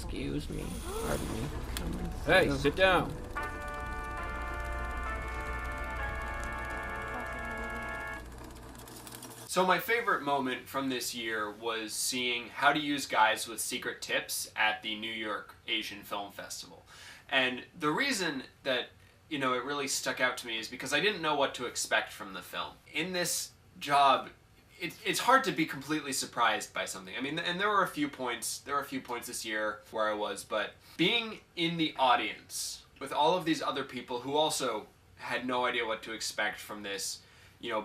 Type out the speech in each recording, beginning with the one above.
Excuse me. Pardon me. Hey, sit down. So my favorite moment from this year was seeing How to Use Guys with Secret Tips at the New York Asian Film Festival. And the reason that, it really stuck out to me is because I didn't know what to expect from the film. In this job, it's hard to be completely surprised by something. I mean, and there were a few points this year where I was, but being in the audience with all of these other people who also had no idea what to expect from this,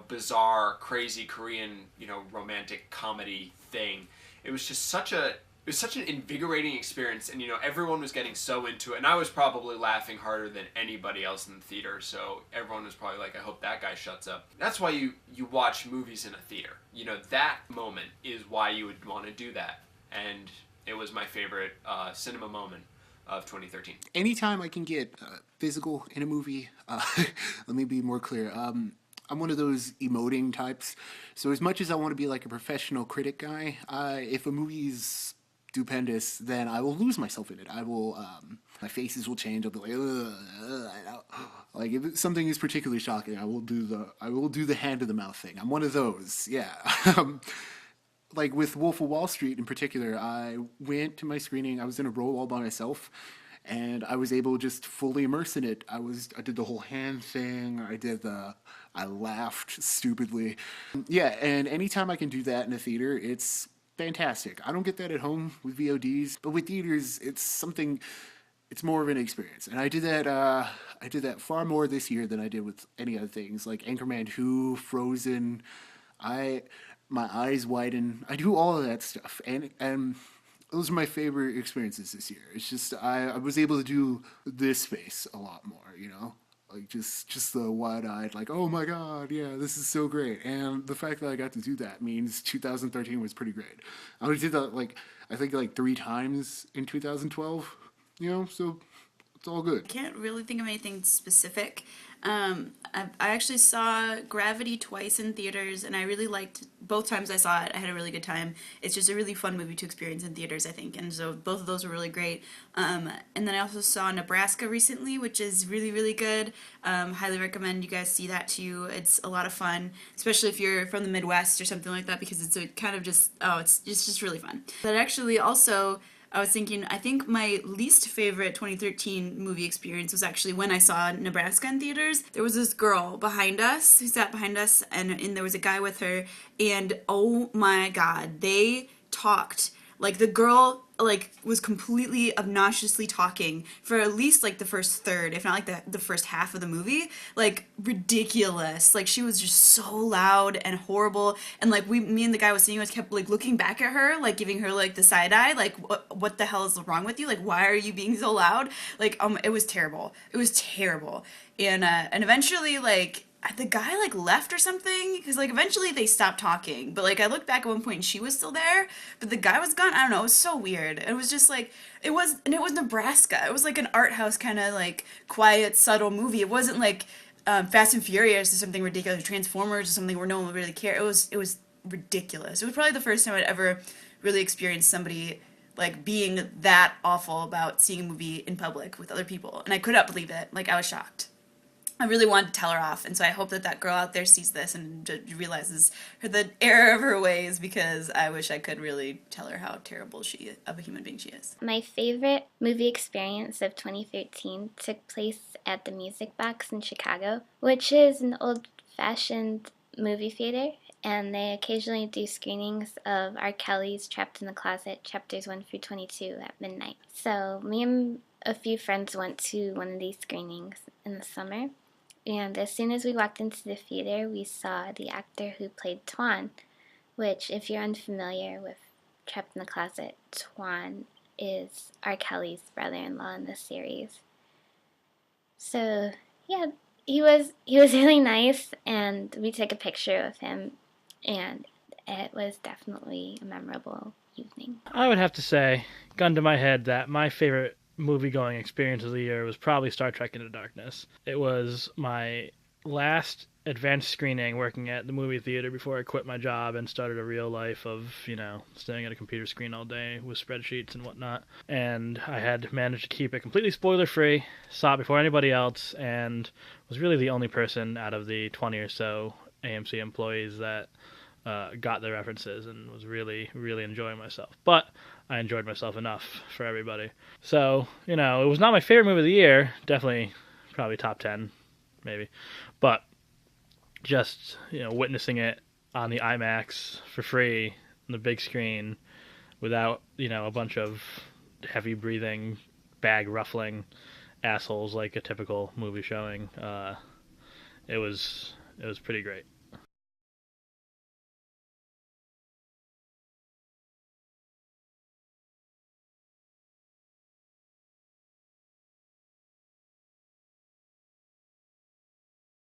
bizarre, crazy Korean, romantic comedy thing. It was just such an invigorating experience, and everyone was getting so into it, and I was probably laughing harder than anybody else in the theater, so everyone was probably like, I hope that guy shuts up. That's why you watch movies in a theater. That moment is why you would want to do that, and it was my favorite cinema moment of 2013. Anytime I can get physical in a movie, let me be more clear. I'm one of those emoting types, so as much as I want to be like a professional critic guy, if a movie's stupendous, then I will lose myself in it. I will, my faces will change. I'll be like, like if something is particularly shocking, I will do the hand to the mouth thing. I'm one of those, yeah. Like with Wolf of Wall Street in particular, I went to my screening. I was in a row all by myself, and I was able to just fully immerse in it. I did the whole hand thing. I laughed stupidly. Yeah, and anytime I can do that in a theater, it's fantastic. I don't get that at home with VODs, but with theaters, it's more of an experience. And I did that far more this year than I did with any other things, like Anchorman 2, Frozen. My eyes widen. I do all of that stuff. And those are my favorite experiences this year. It's just, I was able to do this space a lot more, Like just the wide-eyed, like, oh my god, yeah, this is so great. And the fact that I got to do that means 2013 was pretty great. I did that I think 3 times in 2012, so it's all good. I can't really think of anything specific. I actually saw Gravity twice in theaters, and I really liked both times I saw it. I had a really good time. It's just a really fun movie to experience in theaters, I think, and so both of those were really great. And then I also saw Nebraska recently, which is really, really good. Highly recommend you guys see that too. It's a lot of fun, especially if you're from the Midwest or something like that, because it's a kind of it's just really fun. But actually also, I was thinking, I think my least favorite 2013 movie experience was actually when I saw Nebraska in theaters. There was this girl who sat behind us, and there was a guy with her, and oh my god, they talked. Like, the girl, was completely obnoxiously talking for at least, the first third, if not, the first half of the movie. Ridiculous. She was just so loud and horrible. And, me and the guy was seeing us kept, looking back at her, giving her, the side eye. What the hell is wrong with you? Why are you being so loud? It was terrible. It was terrible. And eventually, the guy left or something, because eventually they stopped talking, but I looked back at one point and she was still there, but the guy was gone. I don't know, it was so weird. It was just it was Nebraska. It was an art house kind of quiet, subtle movie. It wasn't Fast and Furious or something ridiculous, Transformers or something where no one would really care. It was ridiculous. It was probably the first time I'd ever really experienced somebody being that awful about seeing a movie in public with other people, and I could not believe it. I was shocked. I really wanted to tell her off, and so I hope that girl out there sees this and realizes the error of her ways, because I wish I could really tell her how terrible of a human being she is. My favorite movie experience of 2013 took place at the Music Box in Chicago, which is an old-fashioned movie theater, and they occasionally do screenings of R. Kelly's Trapped in the Closet, chapters 1 through 22 at midnight. So me and a few friends went to one of these screenings in the summer. And as soon as we walked into the theater, we saw the actor who played Twan, which, if you're unfamiliar with Trapped in the Closet, Twan is R. Kelly's brother-in-law in the series. So, yeah, he was really nice, and we took a picture with him, and it was definitely a memorable evening. I would have to say, gun to my head, that my favorite movie-going experience of the year was probably Star Trek Into Darkness. It was my last advanced screening working at the movie theater before I quit my job and started a real life of, staring at a computer screen all day with spreadsheets and whatnot. And I had managed to keep it completely spoiler-free, saw it before anybody else, and was really the only person out of the 20 or so AMC employees that got the references and was really, really enjoying myself. But I enjoyed myself enough for everybody. So, it was not my favorite movie of the year. Definitely, probably top 10, maybe. But just, witnessing it on the IMAX for free on the big screen without, a bunch of heavy breathing, bag ruffling assholes like a typical movie showing, it was pretty great.